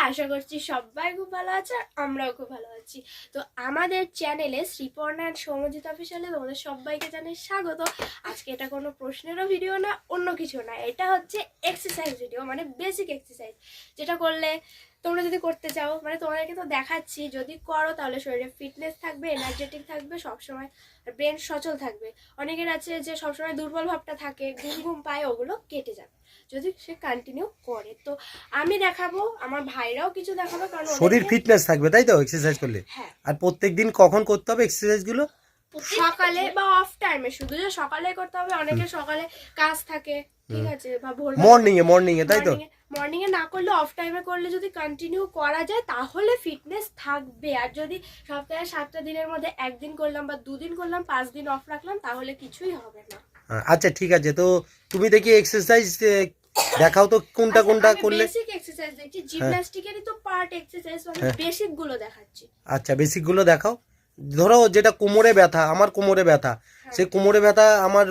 আশা করছি সবাই খুব ভালো আছে আর আমরাও খুব ভালো আছি। তো আমাদের চ্যানেলে শ্রীপর্ণা অ্যান্ড সৌম্যজিৎ অফিসিয়ালে তোমাদের সবাইকে জানাই স্বাগত। আজকে এটা কোনো প্রশ্নেরও ভিডিও না, অন্য কিছু না, এটা হচ্ছে এক্সারসাইজ ভিডিও, মানে বেসিক এক্সারসাইজ, যেটা করলে তোমরা যদি করতে চাও, মানে তোমাদেরকে তো দেখাচ্ছি, যদি করো তাহলে শরীরে ফিটনেস থাকবে, এনার্জেটিক থাকবে সবসময়, আর ব্রেন সচল থাকবে। অনেকের আছে যে সবসময় দুর্বল ভাবটা থাকে, ঘুম ঘুম পায়, ওগুলো কেটে যাবে যদি সে কন্টিনিউ করে। তো আমি দেখাবো, আমার ভাইরাও কিছু দেখাবো, কারণ শরীর ফিটনেস থাকবে, তাই তো এক্সারসাইজ করলে? হ্যাঁ। আর প্রত্যেকদিন কখন করতে হবে এক্সারসাইজ গুলো? সকালে বা অফ টাইমে, শুধু যে সকালে করতে হবে, অনেকে সকালে কাজ থাকে, ঠিক আছে, বা ভোর মর্নিং এ তাই তো? মর্নিং এ না করলে অফ টাইমে করলে যদি কন্টিনিউ করা যায় তাহলে ফিটনেস থাকবে। আর যদি সপ্তাহে 7টা দিনের মধ্যে একদিন করলাম বা 2 দিন করলাম, 5 দিন অফ রাখলাম, তাহলে কিছুই হবে না। আচ্ছা ঠিক আছে, তো তুমি দেখি এক্সারসাইজ দেখাও তো কোনটা কোনটা করলে। বেসিক এক্সারসাইজ দেখছি, জিমন্যাস্টিকেরই তো পার্ট এক্সারসাইজ, আমি বেসিক গুলো দেখাচ্ছি। আচ্ছা বেসিক গুলো দেখাও। ধরো যেটা কোমরে ব্যথা, আমার কোমরে ব্যথা, সেই কোমরে ব্যথা আমার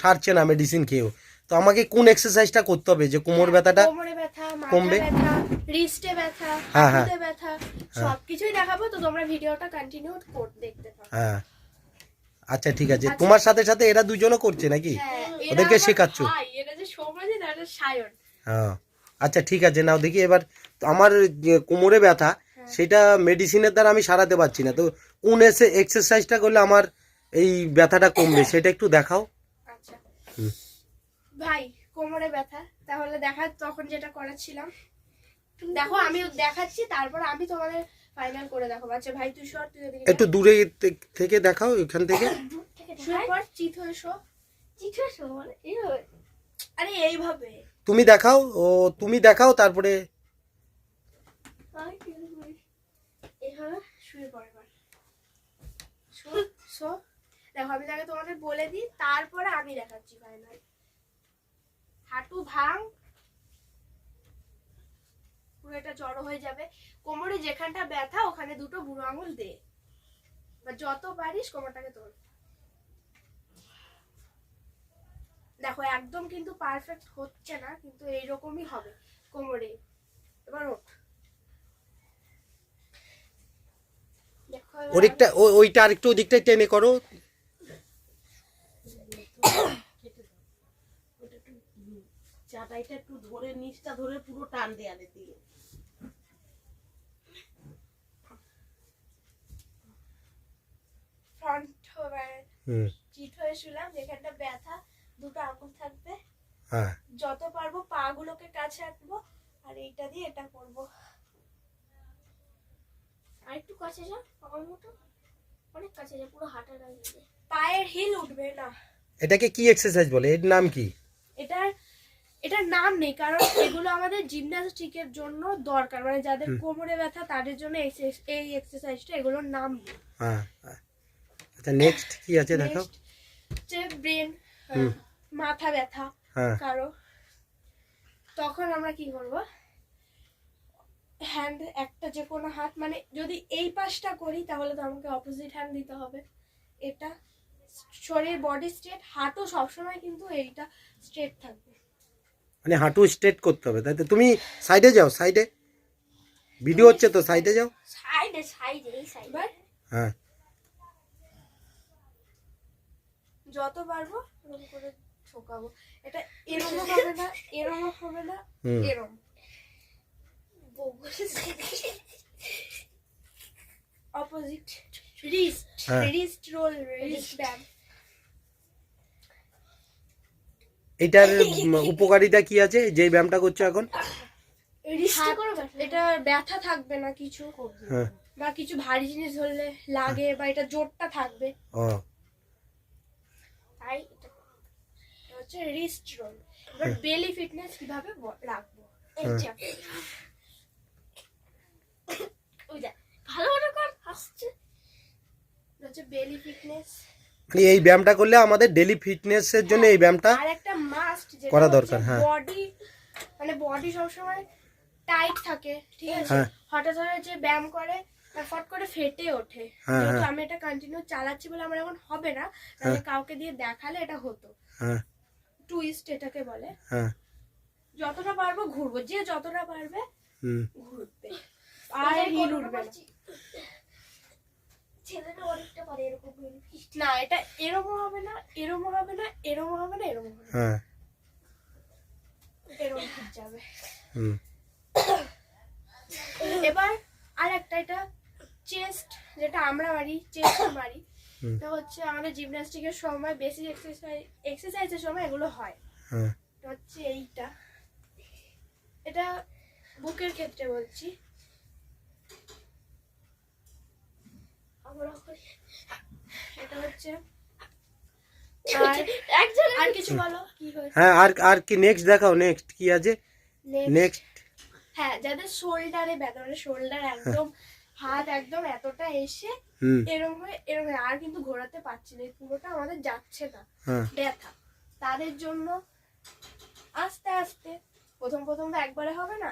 সারছে না মেডিসিন খেয়েও, তো আমাকে কোন এক্সারসাইজটা করতে হবে যে কোমর ব্যথাটা কোমরে ব্যথা, মাথা কমবে? ব্যথা, রিস্টে ব্যথা, হ্যাঁ, হাঁটুতে ব্যথা, সবকিছুই দেখাবো। তো তোমরা ভিডিওটা কন্টিনিউ দেখতে থাকো। হ্যাঁ আচ্ছা ঠিক আছে। তোমার সাথে সাথে এরা দুজনও করছে নাকি? ওদেরকে শেখাচ্ছ? এটা যে সৌম্যজিৎ আর সায়ন। হ্যাঁ আচ্ছা ঠিক আছে, নাও দেখি এবার। তো আমার যে কোমরে ব্যথা, সেটা মেডিসিনের দ্বারা আমি সারাতে পারছি না, তো কোন এক্সারসাইজটা করলে আমার এই ব্যথাটা কমবে সেটা একটু দেখাও। আচ্ছা ভাই, কোমরে ব্যথা, তাহলে দেখা তখন যেটা করেছিলাম, দেখো আমি দেখাচ্ছি, তারপর আমি তোমাদের ফাইনাল করে দেখো। আচ্ছা ভাই তুই সর, তুই ওদিকে একটু দূরে থেকে দেখাও, এখান থেকে। শুয়ে পড়, চিত হয়ে শো। চিত হয়ে শো মানে এইভাবে? আরে এইভাবে তুমি দেখাও, তুমি দেখাও তারপরে। এইভাবে শুয়ে পড় এবার। শো শো, দেখো আমি তাকে তোমাদের বলে দিই, তারপরে আমি দেখাচ্ছি ফাইনাল। হাঁটু ভাঙ, পুরো এটা জড়ো হয়ে যাবে। কোমরে যেখানটা ব্যথা ওখানে দুটো বুড়ো আঙুল দে, বা যত পারিস কোমরটাকে তোল। দেখো একদম কিন্তু পারফেক্ট হচ্ছে না, কিন্তু এইরকমই হবে কোমরে। এবার ওঠ, দেখো ওদিকটা ওইটা আরেকটু ওদিকটাই টেনে করো। চাটাইটা একটু ধরে, নিচটা ধরে পুরো টান দেয়ালে দিয়ে। ফ্রন্ট চিট হয়ে শুলাম, যেখানটা ব্যথা দুটো আঙুল থাকবে। হ্যাঁ যত পারবো পা গুলোকে কাছে রাখবো, আর এইটা দিয়ে এটা করব। আর একটু কাছে যা, আমার মতো অনেক কাছে যা, পুরো হাঁটার আগে পায়ের হিল উঠবে না। এটাকে কি এক্সারসাইজ বলে, এর নাম কি? এটার নাম নেই, কারণ এগুলো আমাদের জিমন্যাস্টিকের জন্য দরকার, মানে যাদের কোমরে ব্যথা তাদের জন্য এই এক্সারসাইজটা, এগুলোর নাম নেই। হ্যাঁ আচ্ছা নেক্সট কি আছে দেখাও। যে ব্রেন, মাথা ব্যথা কারো, তখন আমরা কি করব, হ্যান্ড একটা যে কোনো হাত, মানে যদি এই পাশটা করি তাহলে তো আমাকে অপোজিট হ্যান্ড দিতে হবে। এটা শরীর বডি স্ট্রেট, হাঁটু সবসময় কিন্তু এইটা স্ট্রেট থাকবে, মানে হাঁটু স্ট্রেট করতে হবে, তাই তো? তুমি সাইডে যাও, সাইডে ভিডিও হচ্ছে তো, সাইডে যাও। সাইডে সাইডে এই সাইডে। হ্যাঁ যত পারবো এরকম করে ঠোকাবো। এটা এরকম হবে না, এরকম হবে না, এরকম। Opposite wrist roll, wrist band. এটার উপকারিতা কি আছে যে ব্যায়ামটা করছো এখন? এটা ব্যথা থাকবে না কিছু, বা কিছু ভারী জিনিস ধরলে লাগে, বা এটা জোরটা থাকবে। তাই এটা হচ্ছে রিস্ট রোল। এবার বেলি ফিটনেস কিভাবে রাখবো, ভালো কর, আসছে হচ্ছে বেলি ফিটনেস। এই ব্যায়ামটা করলে আমাদের ডেইলি ফিটনেসের জন্য এই ব্যায়ামটা আর একটা মাস্ট করা দরকার। হ্যাঁ বডি, মানে বডি সবসময় টাইট থাকে, ঠিক আছে, হঠাৎ করে যে ব্যায়াম করে ফট করে ফেটে ওঠে। যেহেতু আমি এটা কন্টিনিউ চালাচ্ছি বলে আমার এখন হবে না, তাহলে কাউকে দিয়ে দেখালে এটা হতো। টুইস্ট এটাকে বলে। যতটা পারবো ঘুরবো, যে যতটা পারবে হুম ঘুরবে আর হিল উঠবে না। ছেলেটা অনেকটা পারে এরকম না এটা এরকম হবে না, এরকম হবে না, এরকম হবে না, এরকম হবে না, হ্যাঁ এরকম ঠিক যাবে। হুম এবার আর একটা, এটা চেস্ট যেটা আমরা মারি, চেস্ট মারি, হুম। এটা হচ্ছে আমাদের জিমন্যাস্টিকের সময়, বেসিক এক্সারসাইজের সময় এগুলো হয়। হ্যাঁ এটা হচ্ছে এইটা, এটা বুকের ক্ষেত্রে বলছি। আমরা করি এটা হচ্ছে একজন আর কিছু বলো কি হয়েছে। হ্যাঁ আর কি নেক্সট দেখাও, নেক্সট কি আছে Next, নেক্সট? হ্যাঁ যাদের শোল্ডারে ব্যথা, মানে শোল্ডার একদম হাত একদম এতটা এসে হুম এরকম হয়ে এরকম হয়ে আর কিন্তু ঘোরাতে পারছি না, এই পুরোটা আমাদের যাচ্ছে না হ্যাঁ ব্যথা, তাদের জন্য আস্তে আস্তে, প্রথম প্রথম তো একবারে হবে না,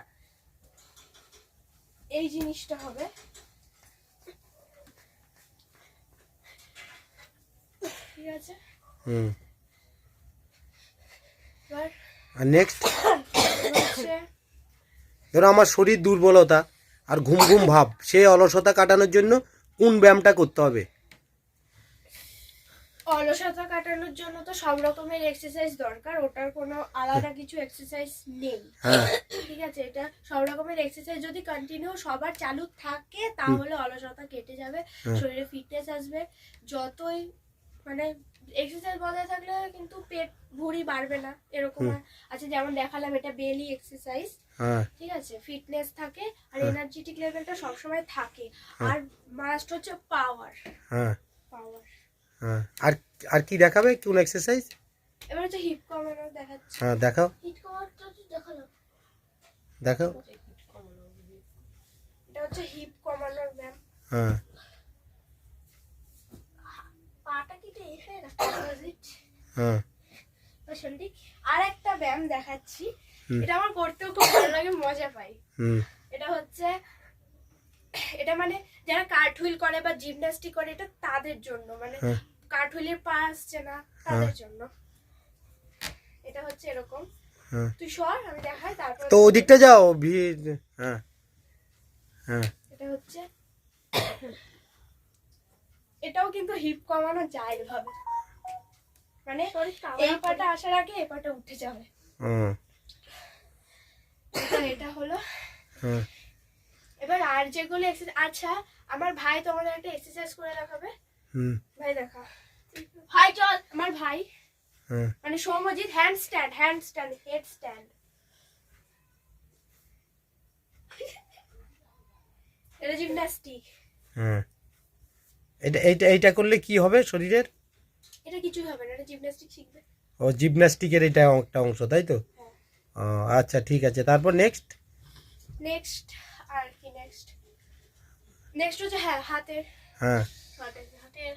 এই জিনিসটা হবে। ঠিক আছে, হুম এবার আর নেক্সট হচ্ছে ধরো আমার শরীর দুর্বলতা আর ঘুম ঘুম ভাব, সেই অলসতা কাটানোর জন্য কোন ব্যায়ামটা করতে হবে? অলসতা কাটানোর জন্য তো সব রকমের এক্সারসাইজ দরকার, ওটার কোনো আলাদা কিছু এক্সারসাইজ নেই। হ্যাঁ ঠিক আছে, এটা সব রকমের এক্সারসাইজ যদি কন্টিনিউ সবার চালু থাকে তাহলে অলসতা কেটে যাবে, হ্যাঁ। শরীরে ফিটনেস আসবে। যতই মানে এক্সারসাইজ বজায় থাকলে কিন্তু পেট ভুঁড়ি বাড়বে না, এরকম হয়। আচ্ছা যেমন দেখালাম এটা বেলি এক্সারসাইজ, হ্যাঁ ঠিক আছে, ফিটনেস থাকে আর হ্যাঁ। এনার্জেটিক লেভেলটা সবসময় থাকে। হ্যাঁ। আর মাস্ট হচ্ছে পাওয়ার, হ্যাঁ পাওয়ার। হ্যাঁ আর কি দেখাবে, কোন এক্সারসাইজ? এবার হচ্ছে হিপ কমানো দেখাচ্ছি। হ্যাঁ দেখাও হিট কভারটা তো দেখালাম দেখাও। এটা হচ্ছে হিপ কমানোর ব্যায়াম। হ্যাঁ পাটা কি এসে রাখতে হ্যাঁ সন্ধিক আর একটা ব্যায়াম দেখাচ্ছি, হুম। এটা আমার করতেও খুব ভালো লাগে, মজা পাই। হুম এটা হচ্ছে, এটা মানে যারা কার্টহুইল করে বা জিমন্যাস্টিক করে এটা তাদের জন্য, মানে হ্যাঁ। কার্টহুইলের পা আসছে না তাদের জন্য। এটা হচ্ছে এরকম, হ্যাঁ তুই সর আমি দেখাই তারপর। তো ওদিকটা যাও ভিড়। হ্যাঁ হ্যাঁ এটা হচ্ছে, এটাও কিন্তু হিপ কমানো যায় এভাবে, মানে এই পাটা আসার আগে এই পাটা উঠে যাবে। হুম এটা হলো। হ্যাঁ এবার আর যেগুলো এক্সারসাইজ, আচ্ছা আমার ভাই তোমাদের একটা এক্সারসাইজ করে দেখাবে, হুম ভাই দেখা, ভাই চল, আমার ভাই হ্যাঁ মানে Soumyajit, hand stand, head stand. এটা জিমন্যাস্টিক, হ্যাঁ এইটা করলে কি হবে শরীরের? এটা কিছুই হবে না, এটা জিমন্যাস্টিক শিখবে। ও জিমন্যাস্টিকের এটা একটা অংশ তাই তো? হ্যাঁ। ও আচ্ছা ঠিক আছে, তারপর নেক্সট? নেক্সট আর কি, নেক্সট হচ্ছে হ্যাঁ হাতের, হ্যাঁ হাতের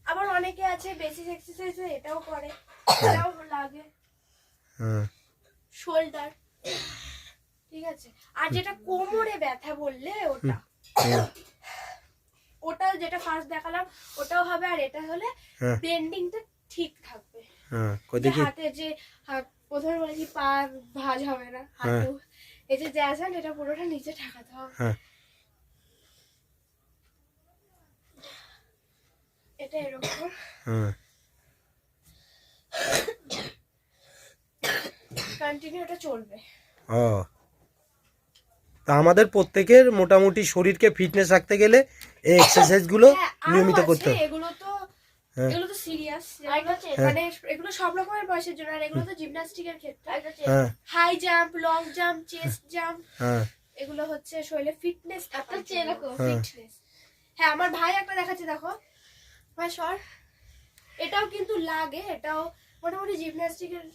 আবার অনেকে আছে বেসিক এক্সারসাইজ এটাও করে, এটাও লাগে। হ্যাঁ শোল্ডার, ঠিক আছে, আর যেটা কোমরে ব্যথা বললে ওটা, হুম, ওটা যেটা ফার্স্ট দেখালাম ওটাও হবে। আর এটা হলে হ্যাঁ বেন্ডিংটা ঠিক থাকবে, হ্যাঁ কই যে দেখি। হাতে যে প্রথমে বলেছি পা ভাঁজ হবে না, হ্যাঁ। হাঁটু এই যে জ্যাসান এটা পুরোটা নিচে ঠেকাতে হবে। হ্যাঁ এটা এরকম, হ্যাঁ কন্টিনিউ এটা চলবে। ও তা আমাদের প্রত্যেকের মোটামুটি শরীরকে ফিটনেস রাখতে গেলে এই এক্সারসাইজগুলো হ্যাঁ, আরো নিয়মিত আছে, করতে হবে। এগুলো তো হ্যাঁ। এগুলো তো সিরিয়াস, হ্যাঁ। মানে এগুলো সব রকমের বয়সের জন্য, আর এগুলো তো জিমন্যাস্টিকের ক্ষেত্রে। হ্যাঁ high jump, long jump, chest jump, হ্যাঁ এগুলো হচ্ছে শরীরে ফিটনেস একটা চেয়ে রাখো। ফিটনেস। হ্যাঁ আমার ভাই একটা দেখাচ্ছে, দেখো ভাই সর, এটাও কিন্তু লাগে, এটাও মোটামুটি জিমন্যাস্টিকের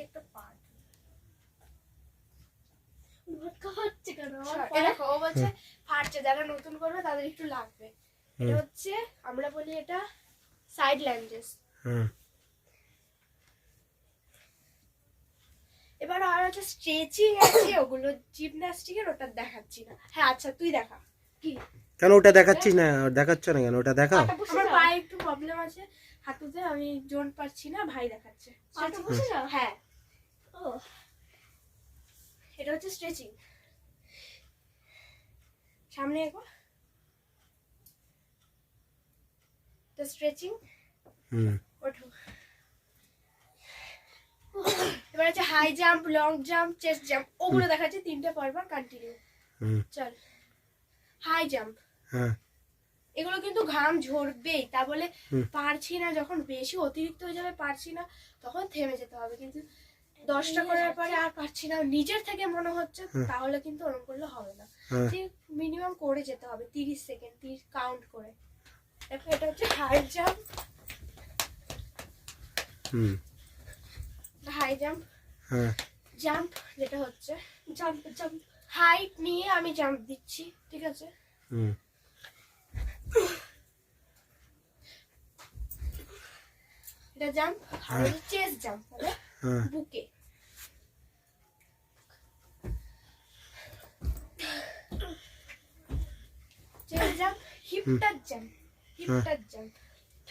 একটা পার্ট। ভটকা হচ্ছে কেন আমার দেখো ও বলছে ফাটছে, যারা নতুন করবে তাদের একটু লাগবে। এটা হচ্ছে আমরা বলি এটা সাইড ল্যাঞ্জেস। হুম এবার আর হচ্ছে স্ট্রেচিং আছে, ওগুলো জিমন্যাস্টিকের, ওটা দেখাচ্ছি না। হ্যাঁ আচ্ছা তুই দেখা কি, কেন ওটা দেখাচ্ছিস না, দেখাচ্ছ না কেন, ওটা দেখাও। পাটা বসে আমার যাও। পায়ে একটু প্রবলেম আছে হাঁটুতে, আমি জোন পাচ্ছি না, ভাই দেখাচ্ছে। পাটা বসে যাও। হ্যাঁ ও হচ্ছে স্ট্রেচিং। সামনে একবার স্ট্রেচিং। হুম ওঠো। এবার হচ্ছে high jump, long jump, chest jump, ওগুলো দেখাচ্ছে 3টে পরপর কন্টিনিউ। হুম চল। হাই জাম্প, হ্যাঁ এগুলো কিন্তু ঘাম ঝরবেই, তা বলে হুম। পারছি না, যখন বেশি অতিরিক্ত হয়ে যাবে পারছি না তখন থেমে যেতে হবে, কিন্তু 10টা করার পরে আর পারছি না নিজের থেকে মনে হচ্ছে, তাহলে কিন্তু ওরকম করলে হবে না। হ্যাঁ মিনিমাম করে যেতে হবে 30 সেকেন্ড, 30 কাউন্ট করে। দেখো এটা হচ্ছে হাই জাম্প। হুম হাই জাম্প, হ্যাঁ জাম্প যেটা হচ্ছে জাম্প জাম্প, হাইট নিয়ে আমি জাম্প দিচ্ছি, ঠিক আছে? হুম এটা জাম্প। আর চেস্ট জাম্প মানে হ্যাঁ বুকে। Chest jump, hip touch jump, hip touch jump.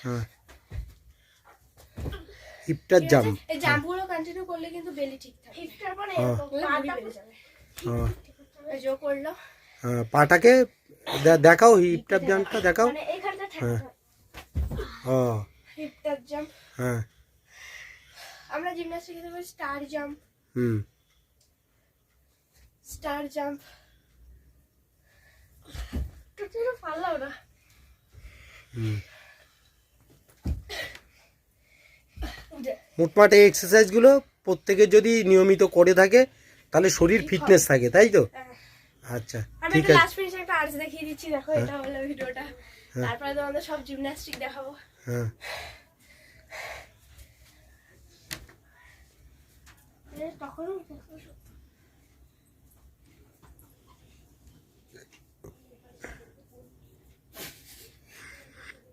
হ্যাঁ হিপটার জাম্প। এই জাম্পগুলো কন্টিনিউ করলে কিন্তু বেলি ঠিক থাকে। হিপটার পরে হ্যাঁ। এরকম করলে ভুঁড়ি পাটা বেড়ে যাবে। হ্যাঁ এই যে ও করলো। হ্যাঁ পাটাকে দেখাও, হিপটার জাম্পটা দেখাও। মানে এইখানটা হ্যাঁ থাকতে ও হিপ টাচ জাম্প। হ্যাঁ আমরা জিমন্যাস্টিক এর মধ্যে স্টার জাম্প, হুম স্টার জাম্প। টুটিরও পারলাম না। হুম মোটমাট এই এক্সারসাইজগুলো প্রত্যেকে যদি নিয়মিত করে থাকে তাহলে শরীর ফিটনেস থাকে, তাই তো? আচ্ছা আমি ঠিক একটা আছে। লাস্ট ফিনিশে একটা আর্টস দেখিয়ে দিচ্ছি, দেখো এটা হলো ভিডিওটা। তারপরে তোমাদের সব জিমন্যাস্টিক দেখাবো। হ্যাঁ তখন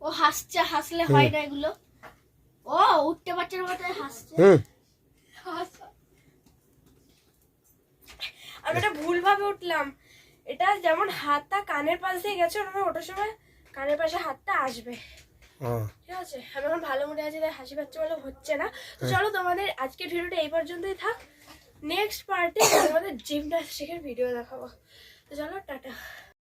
ও হাসছে, হাসলে হয় না এগুলো। ও উঠতে পারছে না মতো হাসছে। হুম আমি এটা ভুলভাবে উঠলাম। এটা যেমন হাতটা কানের পাশ দিয়ে গেছে, ওরকম ওঠার সময় কানের পাশে হাতটা আসবে, ও ঠিক আছে? আমি এখন ভালো মুডে আছি, তাই হাসি পাচ্ছে বলে হচ্ছে না। তো চলো তোমাদের আজকের ভিডিওটা এই পর্যন্তই থাক। নেক্সট পার্টে তোমাদের জিমন্যাস্টিকের ভিডিও দেখাবো। তো চলো, টাটা।